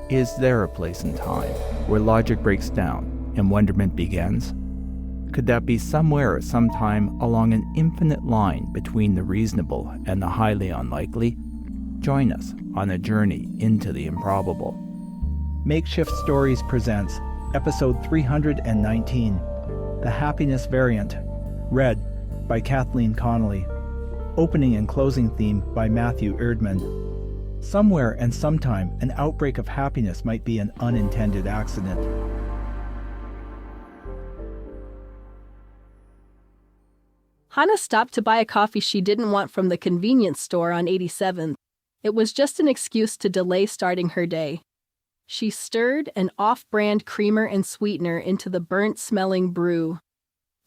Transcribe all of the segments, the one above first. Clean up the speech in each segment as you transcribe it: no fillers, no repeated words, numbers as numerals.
Is there a place and time where logic breaks down and wonderment begins? Could that be somewhere at some time along an infinite line between the reasonable and the highly unlikely? Join us on a journey into the improbable. Makeshift Stories presents Episode 319, The Happiness Variant, read by Cathleen Connelly. Opening and closing theme by Matthew Erdmann. Somewhere and sometime, an outbreak of happiness might be an unintended accident. Hana stopped to buy a coffee she didn't want from the convenience store on 87th. It was just an excuse to delay starting her day. She stirred an off-brand creamer and sweetener into the burnt-smelling brew.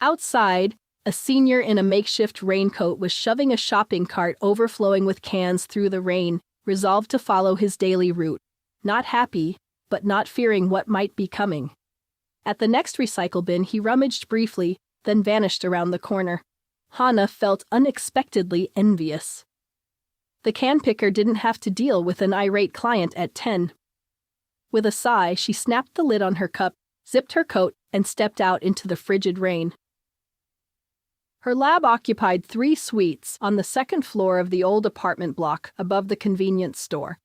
Outside, a senior in a makeshift raincoat was shoving a shopping cart overflowing with cans through the rain, resolved to follow his daily route, not happy, but not fearing what might be coming. At the next recycle bin, he rummaged briefly, then vanished around the corner. Hana felt unexpectedly envious. The can picker didn't have to deal with an irate client at 10. With a sigh, she snapped the lid on her cup, zipped her coat, and stepped out into the frigid rain. Her lab occupied 3 suites on the second floor of the old apartment block above the convenience store.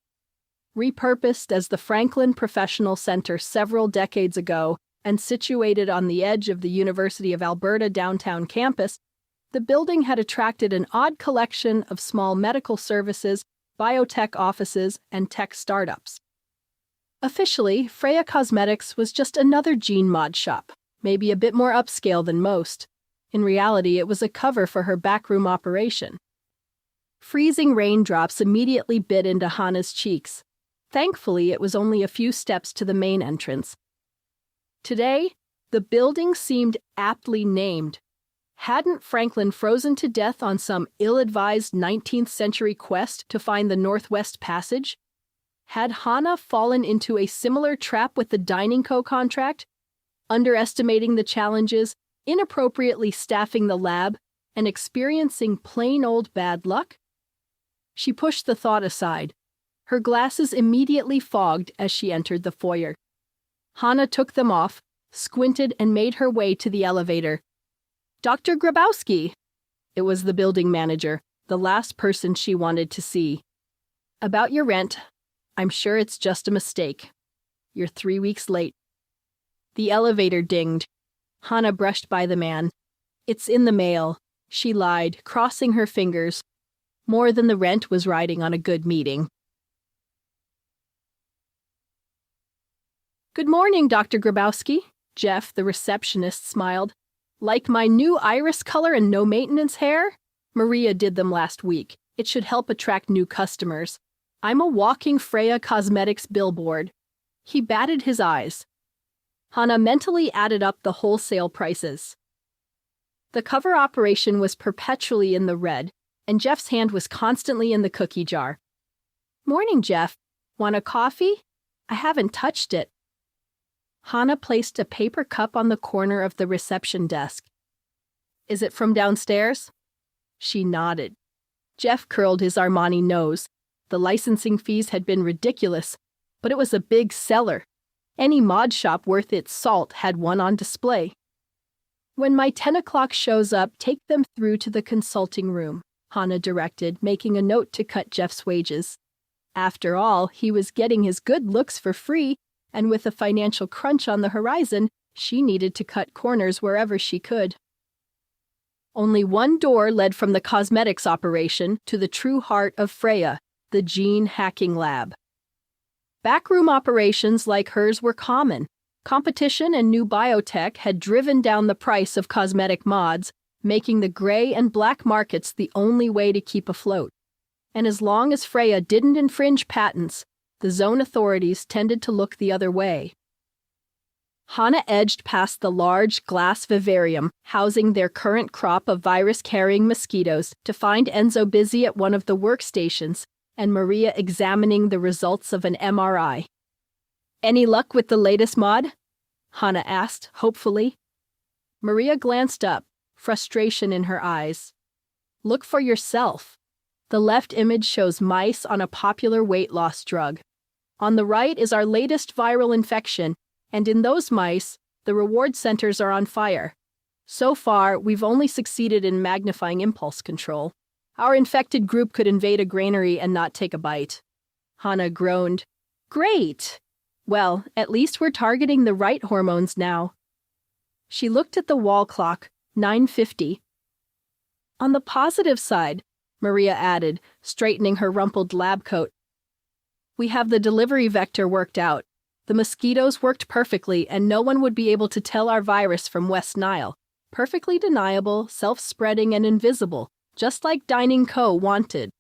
Repurposed as the Franklin Professional Center several decades ago and situated on the edge of the University of Alberta downtown campus, the building had attracted an odd collection of small medical services, biotech offices, and tech startups. Officially, Freya Cosmetics was just another gene mod shop, maybe a bit more upscale than most. In reality, it was a cover for her backroom operation. Freezing raindrops immediately bit into Hana's cheeks. Thankfully, it was only a few steps to the main entrance. Today, the building seemed aptly named. Hadn't Franklin frozen to death on some ill-advised 19th century quest to find the Northwest Passage? Had Hana fallen into a similar trap with the Dining Co. contract, underestimating the challenges, inappropriately staffing the lab, and experiencing plain old bad luck? She pushed the thought aside. Her glasses immediately fogged as she entered the foyer. Hana took them off, squinted, and made her way to the elevator. "Dr. Grabowski!" It was the building manager, the last person she wanted to see. "About your rent. I'm sure it's just a mistake. You're 3 weeks late." The elevator dinged. Hana brushed by the man. "It's in the mail," she lied, crossing her fingers. More than the rent was riding on a good meeting. "Good morning, Dr. Grabowski." Jeff, the receptionist, smiled. "Like my new iris color and no-maintenance hair? Maria did them last week. It should help attract new customers. I'm a walking Freya Cosmetics billboard." He batted his eyes. Hana mentally added up the wholesale prices. The cover operation was perpetually in the red, and Jeff's hand was constantly in the cookie jar. "Morning, Jeff. Want a coffee? I haven't touched it." Hana placed a paper cup on the corner of the reception desk. "Is it from downstairs?" She nodded. Jeff curled his Armani nose. The licensing fees had been ridiculous, but it was a big seller. Any mod shop worth its salt had one on display. "When my 10 o'clock shows up, take them through to the consulting room," Hana directed, making a note to cut Jeff's wages. After all, he was getting his good looks for free, and with a financial crunch on the horizon, she needed to cut corners wherever she could. Only one door led from the cosmetics operation to the true heart of Freya, the gene hacking lab. Backroom operations like hers were common. Competition and new biotech had driven down the price of cosmetic mods, making the gray and black markets the only way to keep afloat. And as long as Freya didn't infringe patents, the zone authorities tended to look the other way. Hana edged past the large glass vivarium housing their current crop of virus-carrying mosquitoes to find Enzo busy at one of the workstations and Maria examining the results of an MRI. "Any luck with the latest mod?" Hana asked, hopefully. Maria glanced up, frustration in her eyes. "Look for yourself. The left image shows mice on a popular weight loss drug. On the right is our latest viral infection, and in those mice, the reward centers are on fire. So far, we've only succeeded in magnifying impulse control. Our infected group could invade a granary and not take a bite. Hana groaned. Great! Well, at least we're targeting the right hormones now. She looked at the wall clock, 9:50. On the positive side, Maria added, straightening her rumpled lab coat, we have the delivery vector worked out. The mosquitoes worked perfectly, and no one would be able to tell our virus from West Nile. Perfectly deniable, self-spreading, and invisible, just like Dining Co. wanted.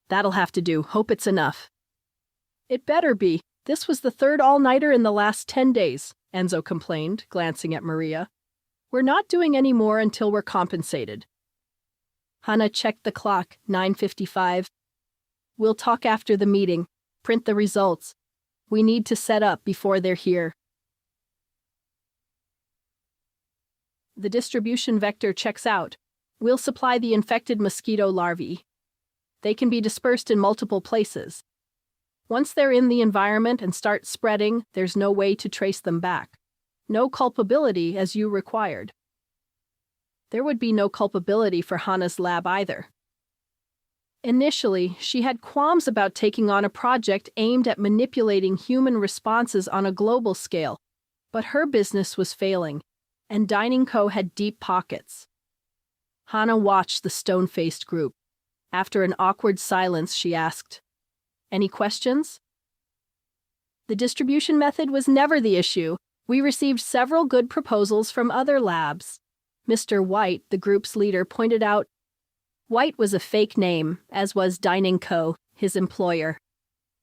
That'll have to do. Hope it's enough. It better be. This was the third all-nighter in the last 10 days, Enzo complained, glancing at Maria. We're not doing any more until we're compensated. Hana checked the clock, 9:55. We'll talk after the meeting. Print the results. We need to set up before they're here. The distribution vector checks out. We'll supply the infected mosquito larvae. They can be dispersed in multiple places. Once they're in the environment and start spreading, there's no way to trace them back. No culpability as you required. There would be no culpability for Hana's lab either. Initially, she had qualms about taking on a project aimed at manipulating human responses on a global scale, but her business was failing, and Dining Co. had deep pockets. Hana watched the stone-faced group. After an awkward silence, she asked, Any questions? The distribution method was never the issue. We received several good proposals from other labs. Mr. White, the group's leader, pointed out, White was a fake name, as was Dining Co., his employer.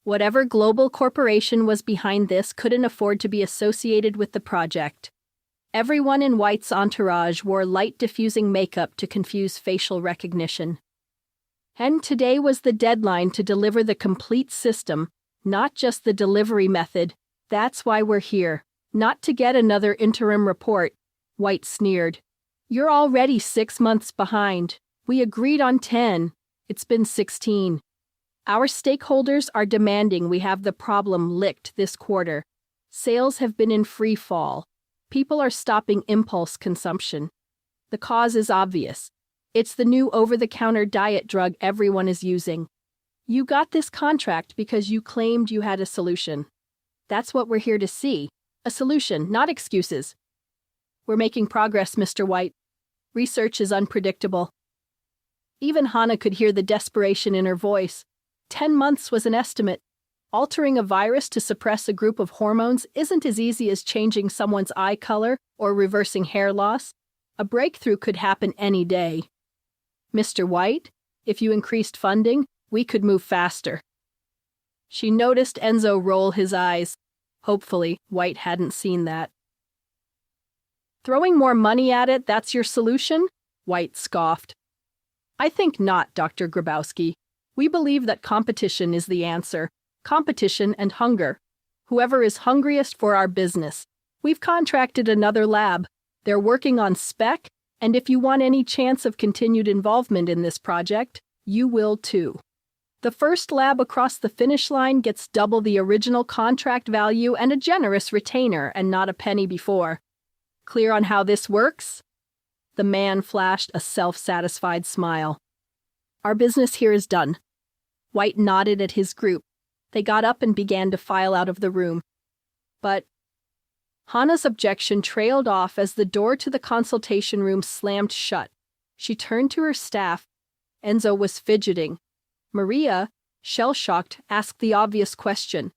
Whatever global corporation was behind this couldn't afford to be associated with the project. Everyone in White's entourage wore light-diffusing makeup to confuse facial recognition. And today was the deadline to deliver the complete system, not just the delivery method. That's why we're here, not to get another interim report, White sneered. You're already 6 months behind. We agreed on 10. It's been 16. Our stakeholders are demanding we have the problem licked this quarter. Sales have been in free fall. People are stopping impulse consumption. The cause is obvious. It's the new over-the-counter diet drug everyone is using. You got this contract because you claimed you had a solution. That's what we're here to see. A solution, not excuses. We're making progress, Mr. White. Research is unpredictable. Even Hana could hear the desperation in her voice. 10 months was an estimate. Altering a virus to suppress a group of hormones isn't as easy as changing someone's eye color or reversing hair loss. A breakthrough could happen any day. Mr. White, if you increased funding, we could move faster. She noticed Enzo roll his eyes. Hopefully, White hadn't seen that. Throwing more money at it, that's your solution? White scoffed. I think not, Dr. Grabowski. We believe that competition is the answer. Competition and hunger. Whoever is hungriest for our business. We've contracted another lab. They're working on spec, and if you want any chance of continued involvement in this project, you will too. The first lab across the finish line gets double the original contract value and a generous retainer and not a penny before. Clear on how this works? The man flashed a self-satisfied smile. Our business here is done. White nodded at his group. They got up and began to file out of the room. But Hana's objection trailed off as the door to the consultation room slammed shut. She turned to her staff. Enzo was fidgeting. Maria, shell-shocked, asked the obvious question.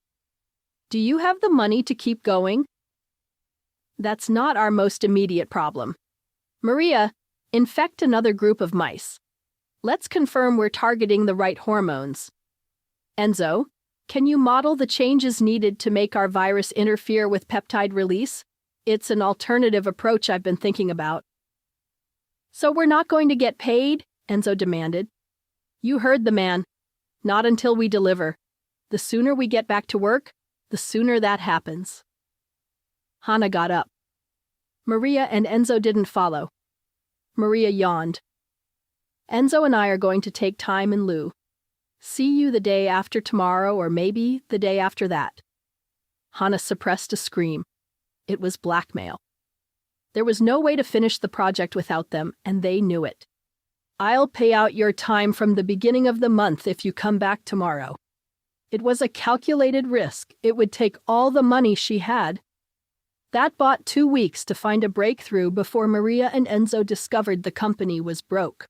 Do you have the money to keep going? That's not our most immediate problem. Maria, infect another group of mice. Let's confirm we're targeting the right hormones. Enzo, can you model the changes needed to make our virus interfere with peptide release? It's an alternative approach I've been thinking about. So we're not going to get paid? Enzo demanded. You heard the man. Not until we deliver. The sooner we get back to work, the sooner that happens. Hana got up. Maria and Enzo didn't follow. Maria yawned. Enzo and I are going to take time in lieu. See you the day after tomorrow, or maybe the day after that. Hana suppressed a scream. It was blackmail. There was no way to finish the project without them, and they knew it. I'll pay out your time from the beginning of the month if you come back tomorrow. It was a calculated risk. It would take all the money she had. That bought 2 weeks to find a breakthrough before Maria and Enzo discovered the company was broke.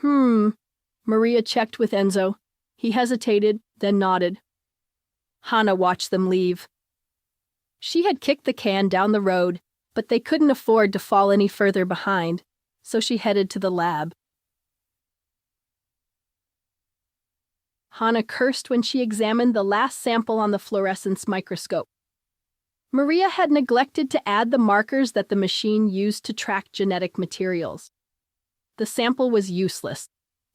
Maria checked with Enzo. He hesitated, then nodded. Hana watched them leave. She had kicked the can down the road, but they couldn't afford to fall any further behind, so she headed to the lab. Hana cursed when she examined the last sample on the fluorescence microscope. Maria had neglected to add the markers that the machine used to track genetic materials. The sample was useless.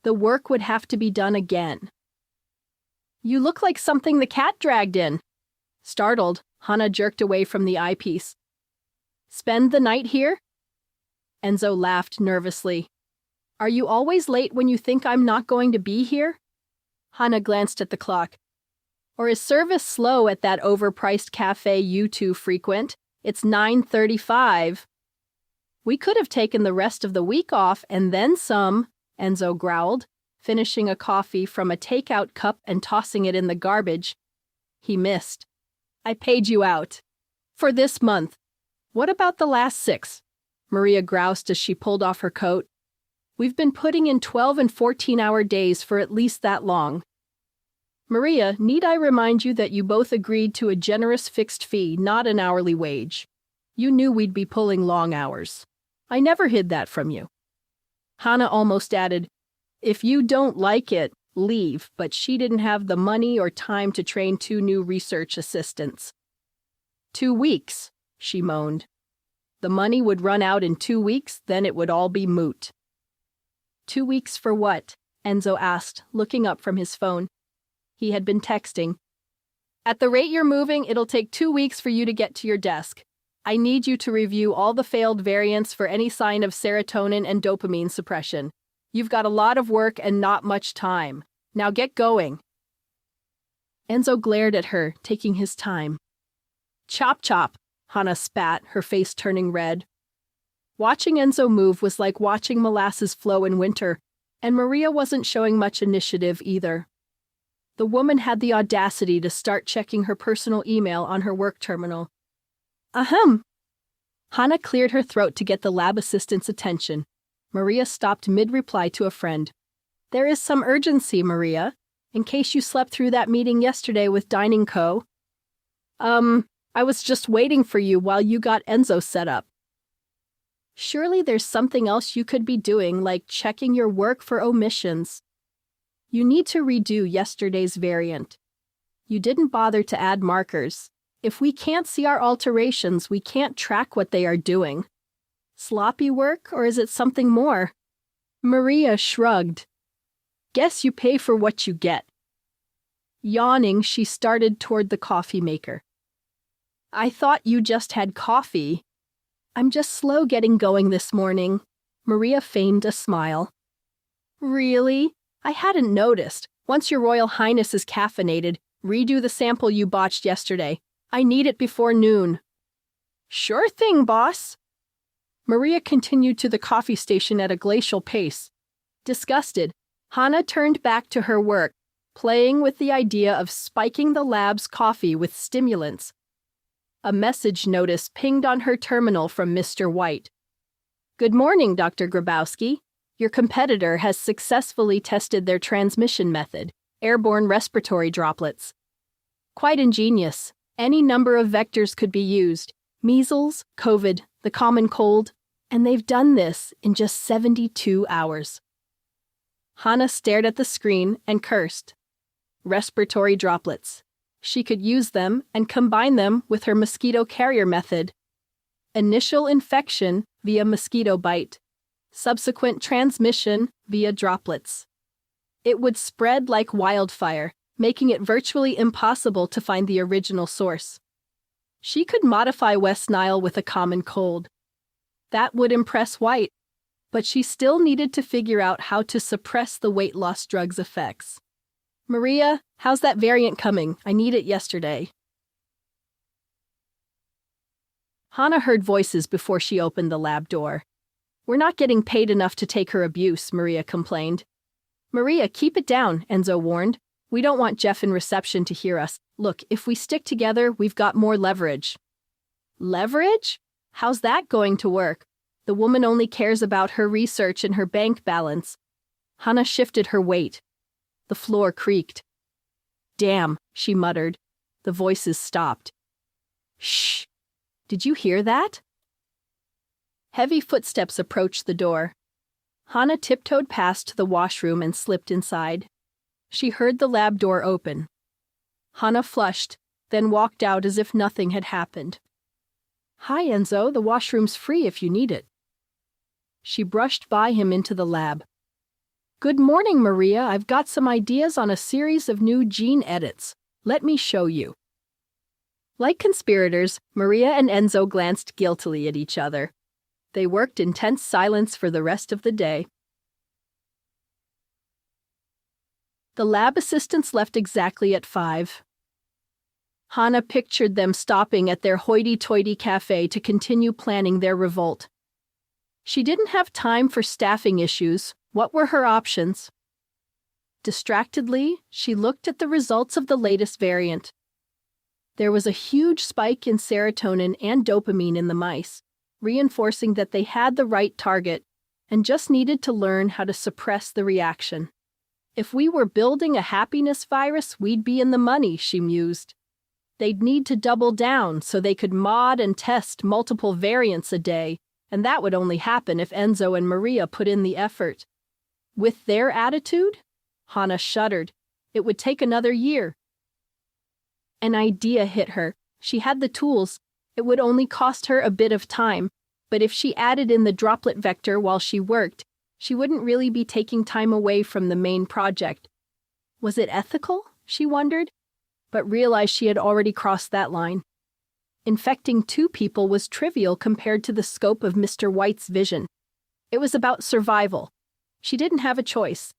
The work would have to be done again. You look like something the cat dragged in. Startled, Hana jerked away from the eyepiece. Spend the night here? Enzo laughed nervously. Are you always late when you think I'm not going to be here? Hana glanced at the clock. Or is service slow at that overpriced cafe you two frequent? It's 9:35. We could have taken the rest of the week off and then some, Enzo growled, finishing a coffee from a takeout cup and tossing it in the garbage. He missed. I paid you out. For this month. What about the last 6? Maria groused as she pulled off her coat. We've been putting in 12 and 14-hour days for at least that long. Maria, need I remind you that you both agreed to a generous fixed fee, not an hourly wage? You knew we'd be pulling long hours. I never hid that from you. Hana almost added, if you don't like it, leave, but she didn't have the money or time to train 2 new research assistants. 2 weeks, she moaned. The money would run out in 2 weeks, then it would all be moot. 2 weeks for what? Enzo asked, looking up from his phone. He had been texting. At the rate you're moving, it'll take 2 weeks for you to get to your desk. I need you to review all the failed variants for any sign of serotonin and dopamine suppression. You've got a lot of work and not much time. Now get going. Enzo glared at her, taking his time. Chop chop, Hana spat, her face turning red. Watching Enzo move was like watching molasses flow in winter, and Maria wasn't showing much initiative either. The woman had the audacity to start checking her personal email on her work terminal. Ahem. Hana cleared her throat to get the lab assistant's attention. Maria stopped mid-reply to a friend. There is some urgency, Maria, in case you slept through that meeting yesterday with Dining Co. I was just waiting for you while you got Enzo set up. Surely there's something else you could be doing, like checking your work for omissions. You need to redo yesterday's variant. You didn't bother to add markers. If we can't see our alterations, we can't track what they are doing. Sloppy work, or is it something more? Maria shrugged. Guess you pay for what you get. Yawning, she started toward the coffee maker. I thought you just had coffee. I'm just slow getting going this morning. Maria feigned a smile. Really? I hadn't noticed. Once your Royal Highness is caffeinated, redo the sample you botched yesterday. I need it before noon. Sure thing, boss. Maria continued to the coffee station at a glacial pace. Disgusted, Hana turned back to her work, playing with the idea of spiking the lab's coffee with stimulants. A message notice pinged on her terminal from Mr. White. Good morning, Dr. Grabowski. Your competitor has successfully tested their transmission method, airborne respiratory droplets. Quite ingenious. Any number of vectors could be used. Measles, COVID, the common cold, and they've done this in just 72 hours. Hana stared at the screen and cursed. Respiratory droplets. She could use them and combine them with her mosquito carrier method. Initial infection via mosquito bite. Subsequent transmission via droplets. It would spread like wildfire, making it virtually impossible to find the original source. She could modify West Nile with a common cold. That would impress White, but she still needed to figure out how to suppress the weight loss drug's effects. Maria, how's that variant coming? I need it yesterday. Hana heard voices before she opened the lab door. We're not getting paid enough to take her abuse, Maria complained. Maria, keep it down, Enzo warned. We don't want Jeff in reception to hear us. Look, if we stick together, we've got more leverage. Leverage? How's that going to work? The woman only cares about her research and her bank balance. Hana shifted her weight. The floor creaked. Damn, she muttered. The voices stopped. Shh! Did you hear that? Heavy footsteps approached the door. Hana tiptoed past the washroom and slipped inside. She heard the lab door open. Hana flushed, then walked out as if nothing had happened. Hi, Enzo, the washroom's free if you need it. She brushed by him into the lab. Good morning, Maria. I've got some ideas on a series of new gene edits. Let me show you. Like conspirators, Maria and Enzo glanced guiltily at each other. They worked in tense silence for the rest of the day. The lab assistants left exactly at 5. Hana pictured them stopping at their hoity-toity cafe to continue planning their revolt. She didn't have time for staffing issues. What were her options? Distractedly, she looked at the results of the latest variant. There was a huge spike in serotonin and dopamine in the mice, reinforcing that they had the right target and just needed to learn how to suppress the reaction. If we were building a happiness virus, we'd be in the money, she mused. They'd need to double down so they could mod and test multiple variants a day, and that would only happen if Enzo and Maria put in the effort. With their attitude? Hana shuddered. It would take another year. An idea hit her. She had the tools. It would only cost her a bit of time, but if she added in the droplet vector while she worked, she wouldn't really be taking time away from the main project. Was it ethical? She wondered, but realized she had already crossed that line. Infecting 2 people was trivial compared to the scope of Mr. White's vision. It was about survival. She didn't have a choice.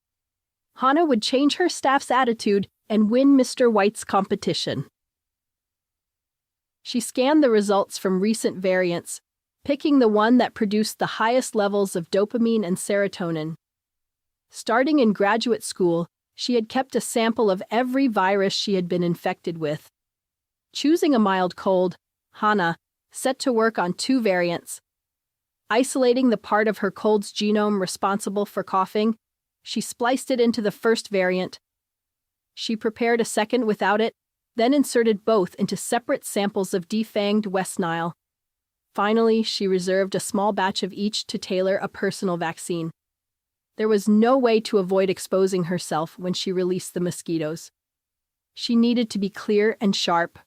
Hana would change her staff's attitude and win Mr. White's competition. She scanned the results from recent variants, picking the one that produced the highest levels of dopamine and serotonin. Starting in graduate school, she had kept a sample of every virus she had been infected with. Choosing a mild cold, Hana set to work on 2 variants. Isolating the part of her cold's genome responsible for coughing, she spliced it into the first variant. She prepared a second without it, then inserted both into separate samples of defanged West Nile. Finally, she reserved a small batch of each to tailor a personal vaccine. There was no way to avoid exposing herself when she released the mosquitoes. She needed to be clear and sharp.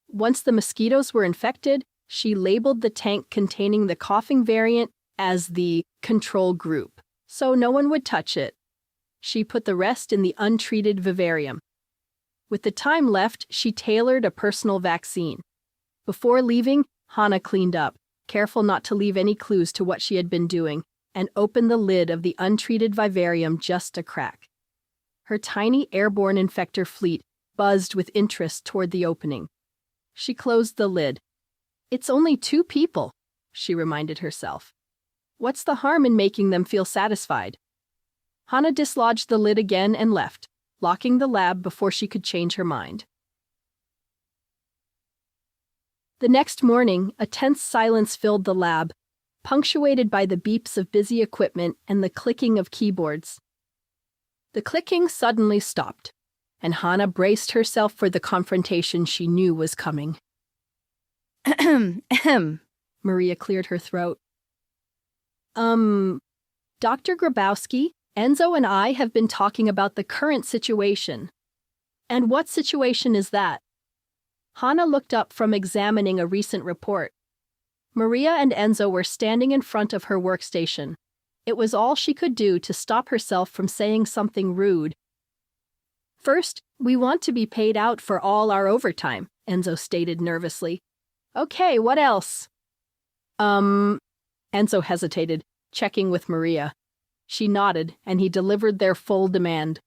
Once the mosquitoes were infected, she labeled the tank containing the coughing variant as the control group, so no one would touch it. She put the rest in the untreated vivarium. With the time left, she tailored a personal vaccine. Before leaving, Hana cleaned up, careful not to leave any clues to what she had been doing, and opened the lid of the untreated vivarium just a crack. Her tiny airborne infector fleet buzzed with interest toward the opening. She closed the lid. It's only 2 people, she reminded herself. What's the harm in making them feel satisfied? Hana dislodged the lid again and left, locking the lab before she could change her mind. The next morning, a tense silence filled the lab, punctuated by the beeps of busy equipment and the clicking of keyboards. The clicking suddenly stopped, and Hana braced herself for the confrontation she knew was coming. Ahem, Maria cleared her throat. Dr. Grabowski, Enzo and I have been talking about the current situation. And what situation is that? Hana looked up from examining a recent report. Maria and Enzo were standing in front of her workstation. It was all she could do to stop herself from saying something rude. First, we want to be paid out for all our overtime, Enzo stated nervously. Okay, what else? Enzo hesitated, checking with Maria. She nodded, and he delivered their full demand.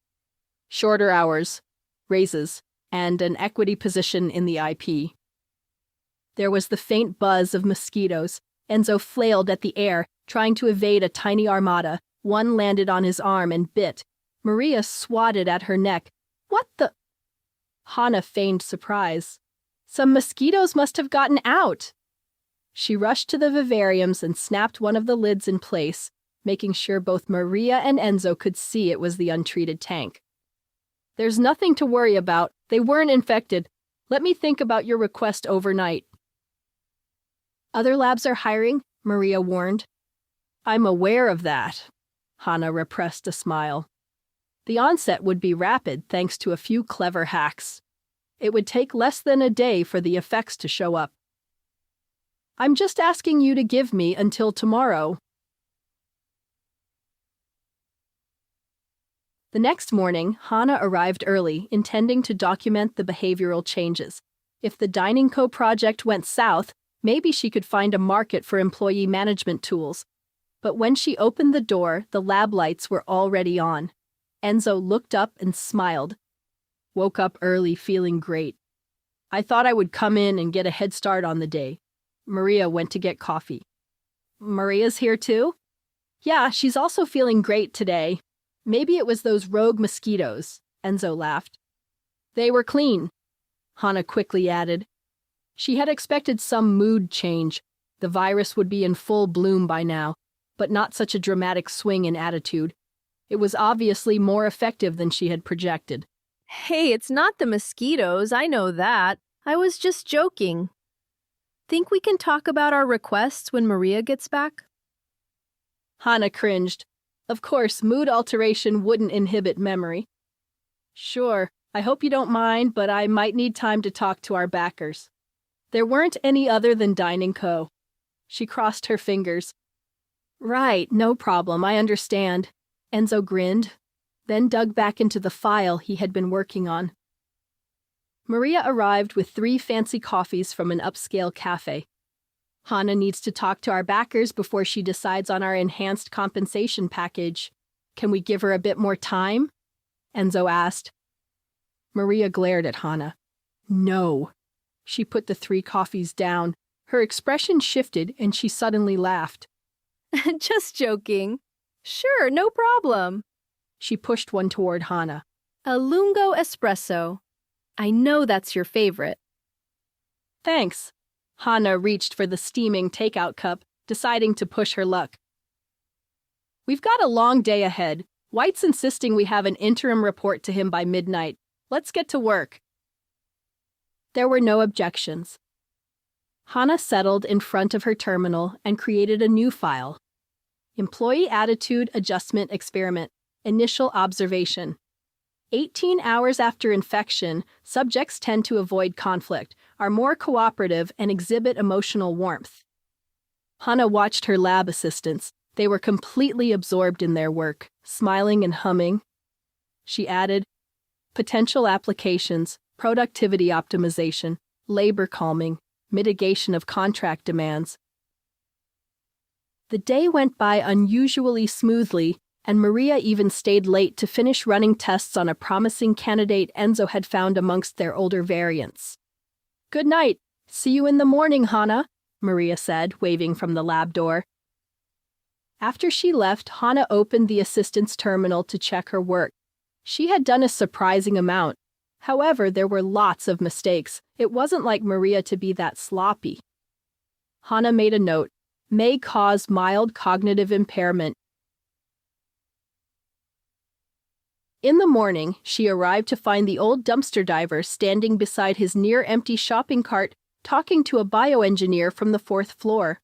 shorter hours, raises, and an equity position in the IP. There was the faint buzz of mosquitoes. Enzo flailed at the air, trying to evade a tiny armada. One landed on his arm and bit. Maria swatted at her neck. What the? Hana feigned surprise. Some mosquitoes must have gotten out. She rushed to the vivariums and snapped one of the lids in place, making sure both Maria and Enzo could see it was the untreated tank. There's nothing to worry about. They weren't infected. Let me think about your request overnight. Other labs are hiring, Maria warned. I'm aware of that. Hana repressed a smile. The onset would be rapid thanks to a few clever hacks. It would take less than a day for the effects to show up. I'm just asking you to give me until tomorrow. The next morning, Hana arrived early, intending to document the behavioral changes. If the Dining Co. project went south, maybe she could find a market for employee management tools. But when she opened the door, the lab lights were already on. Enzo looked up and smiled. Woke up early feeling great. I thought I would come in and get a head start on the day. Maria went to get coffee. Maria's here too? Yeah, she's also feeling great today. Maybe it was those rogue mosquitoes, Enzo laughed. They were clean, Hana quickly added. She had expected some mood change. The virus would be in full bloom by now, but not such a dramatic swing in attitude. It was obviously more effective than she had projected. Hey, it's not the mosquitoes, I know that. I was just joking. Think we can talk about our requests when Maria gets back? Hana cringed. Of course, mood alteration wouldn't inhibit memory. Sure, I hope you don't mind, but I might need time to talk to our backers. There weren't any other than Dining Co. She crossed her fingers. Right, no problem, I understand. Enzo grinned, then dug back into the file he had been working on. Maria arrived with 3 fancy coffees from an upscale cafe. Hana needs to talk to our backers before she decides on our enhanced compensation package. Can we give her a bit more time? Enzo asked. Maria glared at Hana. No. She put the 3 coffees down. Her expression shifted and she suddenly laughed. Just joking. Sure, no problem. She pushed one toward Hana. A lungo espresso. I know that's your favorite. Thanks. Hana reached for the steaming takeout cup, deciding to push her luck. We've got a long day ahead. White's insisting we have an interim report to him by midnight. Let's get to work. There were no objections. Hana settled in front of her terminal and created a new file. Employee Attitude Adjustment Experiment. Initial observation. 18 hours after infection, subjects tend to avoid conflict, are more cooperative, and exhibit emotional warmth. Hana watched her lab assistants. They were completely absorbed in their work, smiling and humming. She added, potential applications, productivity optimization, labor calming, mitigation of contract demands. The day went by unusually smoothly, and Maria even stayed late to finish running tests on a promising candidate Enzo had found amongst their older variants. Good night. See you in the morning, Hana, Maria said, waving from the lab door. After she left, Hana opened the assistant's terminal to check her work. She had done a surprising amount. However, there were lots of mistakes. It wasn't like Maria to be that sloppy. Hana made a note. May cause mild cognitive impairment. In the morning, she arrived to find the old dumpster diver standing beside his near-empty shopping cart, talking to a bioengineer from the 4th floor.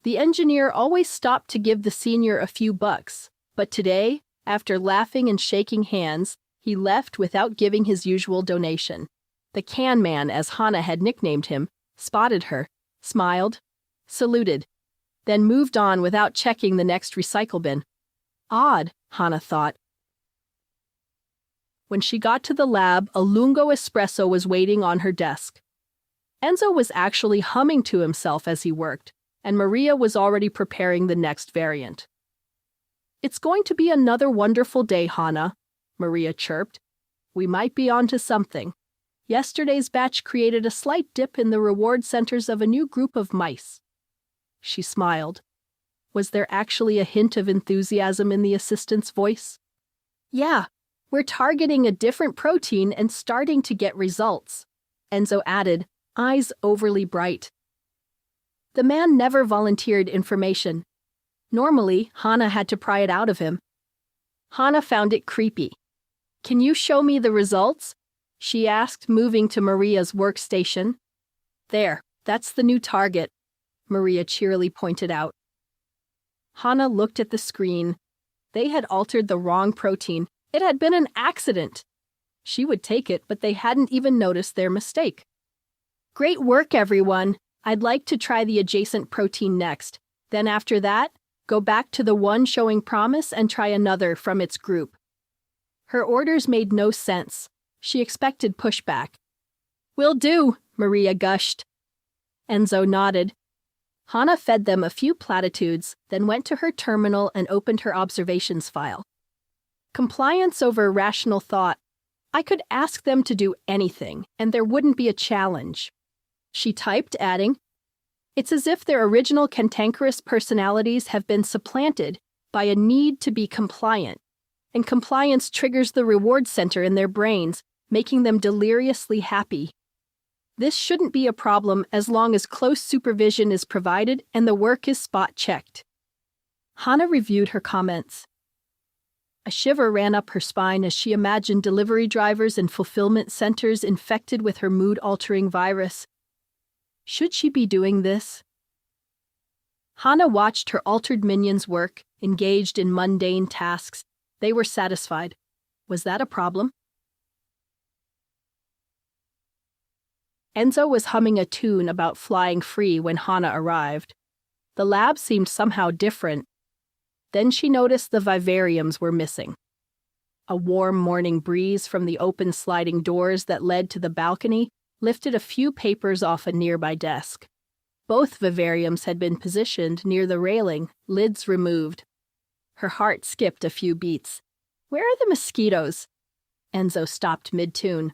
The engineer always stopped to give the senior a few bucks, but today, after laughing and shaking hands, he left without giving his usual donation. The can man, as Hana had nicknamed him, spotted her, smiled, saluted, then moved on without checking the next recycle bin. Odd, Hana thought. When she got to the lab, a lungo espresso was waiting on her desk. Enzo was actually humming to himself as he worked, and Maria was already preparing the next variant. It's going to be another wonderful day, Hana, Maria chirped. We might be onto something. Yesterday's batch created a slight dip in the reward centers of a new group of mice. She smiled. Was there actually a hint of enthusiasm in the assistant's voice? Yeah, we're targeting a different protein and starting to get results, Enzo added, eyes overly bright. The man never volunteered information. Normally, Hana had to pry it out of him. Hana found it creepy. Can you show me the results? She asked, moving to Maria's workstation. There, that's the new target, Maria cheerily pointed out. Hana looked at the screen. They had altered the wrong protein. It had been an accident. She would take it, but they hadn't even noticed their mistake. Great work, everyone. I'd like to try the adjacent protein next. Then after that, go back to the one showing promise and try another from its group. Her orders made no sense. She expected pushback. Will do, Maria gushed. Enzo nodded. Hana fed them a few platitudes, then went to her terminal and opened her observations file. Compliance over rational thought. I could ask them to do anything, and there wouldn't be a challenge. She typed, adding, It's as if their original cantankerous personalities have been supplanted by a need to be compliant, and compliance triggers the reward center in their brains, making them deliriously happy. This shouldn't be a problem as long as close supervision is provided and the work is spot-checked. Hana reviewed her comments. A shiver ran up her spine as she imagined delivery drivers and fulfillment centers infected with her mood-altering virus. Should she be doing this? Hana watched her altered minions work, engaged in mundane tasks. They were satisfied. Was that a problem? Enzo was humming a tune about flying free when Hana arrived. The lab seemed somehow different. Then she noticed the vivariums were missing. A warm morning breeze from the open sliding doors that led to the balcony lifted a few papers off a nearby desk. Both vivariums had been positioned near the railing, lids removed. Her heart skipped a few beats. Where are the mosquitoes? Enzo stopped mid-tune.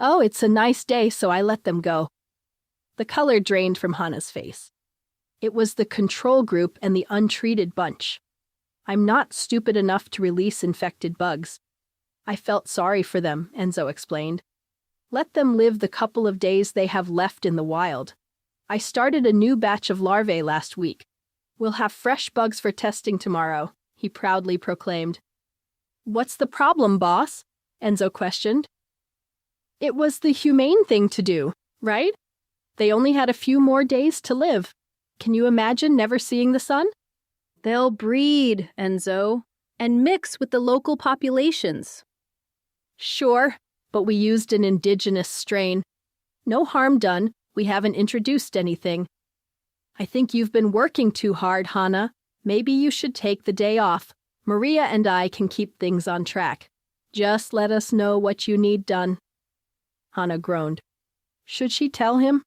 Oh, it's a nice day, so I let them go. The color drained from Hana's face. It was the control group and the untreated bunch. I'm not stupid enough to release infected bugs. I felt sorry for them, Enzo explained. Let them live the couple of days they have left in the wild. I started a new batch of larvae last week. We'll have fresh bugs for testing tomorrow, he proudly proclaimed. What's the problem, boss? Enzo questioned. It was the humane thing to do, right? They only had a few more days to live. Can you imagine never seeing the sun? They'll breed, Enzo, and mix with the local populations. Sure, but we used an indigenous strain. No harm done. We haven't introduced anything. I think you've been working too hard, Hana. Maybe you should take the day off. Maria and I can keep things on track. Just let us know what you need done. Hana groaned. Should she tell him?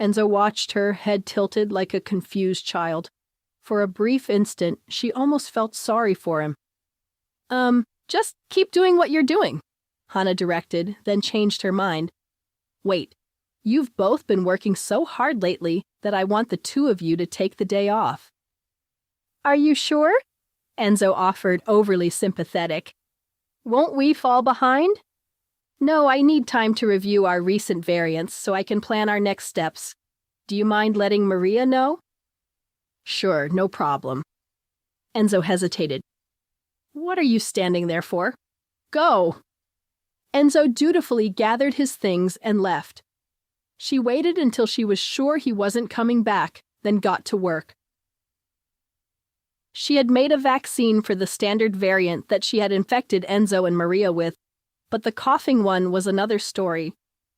Enzo watched her, head tilted like a confused child. For a brief instant, she almost felt sorry for him. Just keep doing what you're doing, Hana directed, then changed her mind. Wait, you've both been working so hard lately that I want the two of you to take the day off. Are you sure? Enzo offered, overly sympathetic. Won't we fall behind? No, I need time to review our recent variants so I can plan our next steps. Do you mind letting Maria know? Sure, no problem. Enzo hesitated. What are you standing there for? Go! Enzo dutifully gathered his things and left. She waited until she was sure he wasn't coming back, then got to work. She had made a vaccine for the standard variant that she had infected Enzo and Maria with, but the coughing one was another story.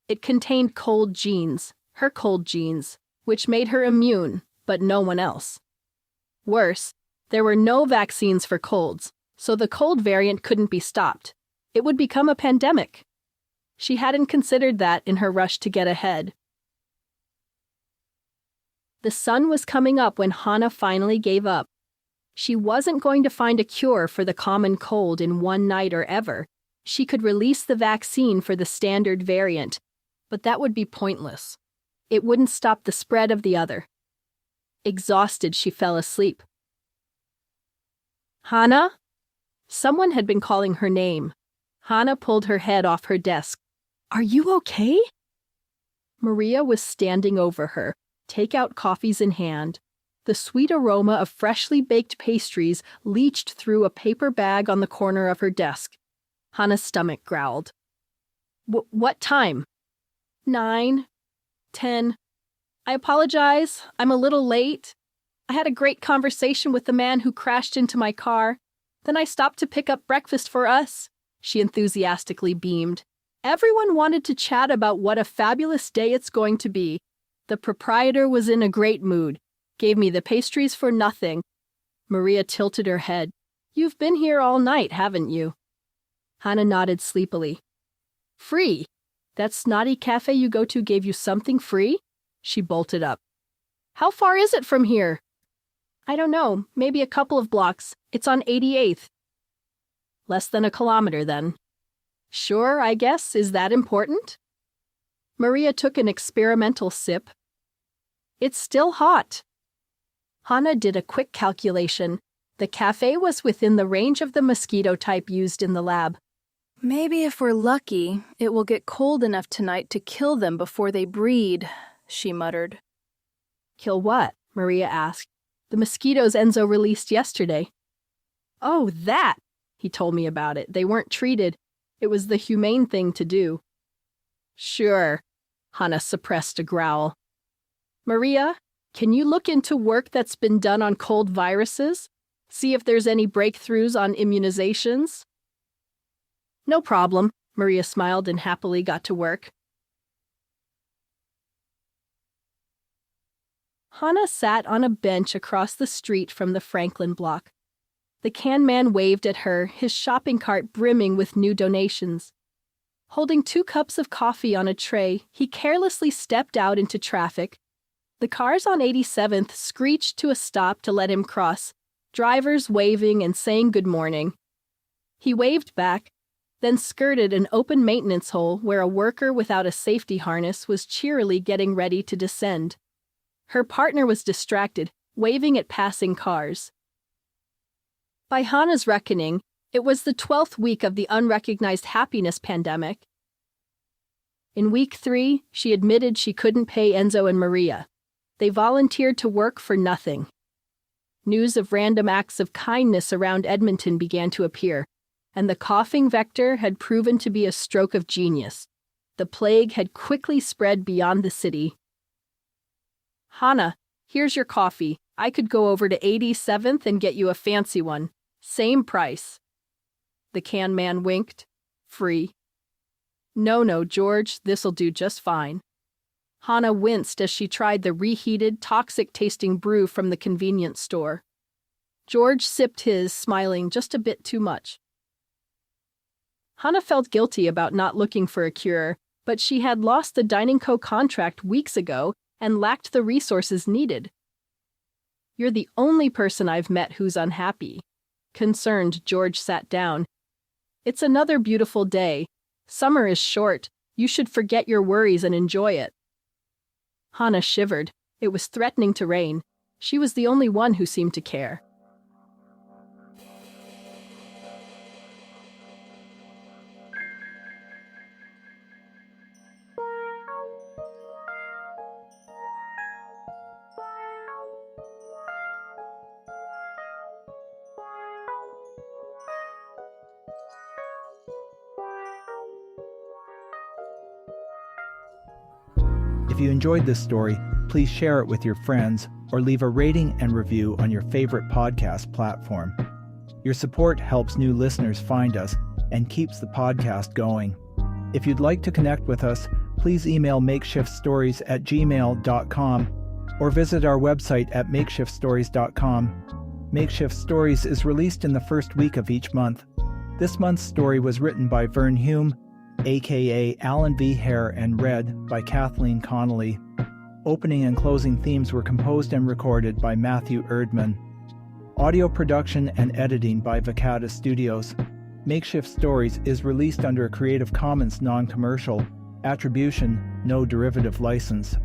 It contained cold genes, her cold genes, which made her immune, but no one else. Worse, there were no vaccines for colds, so the cold variant couldn't be stopped. It would become a pandemic. She hadn't considered that in her rush to get ahead. The sun was coming up when Hana finally gave up. She wasn't going to find a cure for the common cold in one night or ever, She could release the vaccine for the standard variant, but that would be pointless. It wouldn't stop the spread of the other. Exhausted, she fell asleep. Hana? Someone had been calling her name. Hana pulled her head off her desk. Are you okay? Maria was standing over her, take-out coffees in hand. The sweet aroma of freshly baked pastries leached through a paper bag on the corner of her desk. Hana's stomach growled. What time? 9, 10. I apologize. I'm a little late. I had a great conversation with the man who crashed into my car. Then I stopped to pick up breakfast for us. She enthusiastically beamed. Everyone wanted to chat about what a fabulous day it's going to be. The proprietor was in a great mood. Gave me the pastries for nothing. Maria tilted her head. You've been here all night, haven't you? Hana nodded sleepily. Free? That snotty cafe you go to gave you something free? She bolted up. How far is it from here? I don't know, maybe a couple of blocks. It's on 88th. Less than a kilometer, then. Sure, I guess. Is that important? Maria took an experimental sip. It's still hot. Hana did a quick calculation. The cafe was within the range of the mosquito type used in the lab. Maybe if we're lucky, it will get cold enough tonight to kill them before they breed, she muttered. Kill what? Maria asked. The mosquitoes Enzo released yesterday. Oh, that! He told me about it. They weren't treated. It was the humane thing to do. Sure. Hana suppressed a growl. Maria, can you look into work that's been done on cold viruses? See if there's any breakthroughs on immunizations? No problem. Maria smiled and happily got to work. Hana sat on a bench across the street from the Franklin block. The can man waved at her, his shopping cart brimming with new donations. Holding 2 cups of coffee on a tray, he carelessly stepped out into traffic. The cars on 87th screeched to a stop to let him cross, drivers waving and saying good morning. He waved back, then skirted an open maintenance hole where a worker without a safety harness was cheerily getting ready to descend. Her partner was distracted, waving at passing cars. By Hana's reckoning, it was the 12th week of the unrecognized happiness pandemic. In week 3, she admitted she couldn't pay Enzo and Maria. They volunteered to work for nothing. News of random acts of kindness around Edmonton began to appear, and the coughing vector had proven to be a stroke of genius. The plague had quickly spread beyond the city. Hana, here's your coffee. I could go over to 87th and get you a fancy one. Same price. The can man winked. Free. No, George, this'll do just fine. Hana winced as she tried the reheated, toxic-tasting brew from the convenience store. George sipped his, smiling just a bit too much. Hana felt guilty about not looking for a cure, but she had lost the Dining Co. contract weeks ago and lacked the resources needed. You're the only person I've met who's unhappy. Concerned, George sat down. It's another beautiful day. Summer is short. You should forget your worries and enjoy it. Hana shivered. It was threatening to rain. She was the only one who seemed to care. If you enjoyed this story, please share it with your friends or leave a rating and review on your favorite podcast platform. Your support helps new listeners find us and keeps the podcast going. If you'd like to connect with us, please email makeshiftstories@gmail.com or visit our website at makeshiftstories.com. Makeshift Stories is released in the first week of each month. This month's story was written by Vern Hume, aka Alan V. Hare, and read by Cathleen Connelly. Opening and closing themes were composed and recorded by Matthew Erdmann. Audio production and editing by Vecada Studios. Makeshift Stories is released under a Creative Commons non-commercial, attribution, no derivative license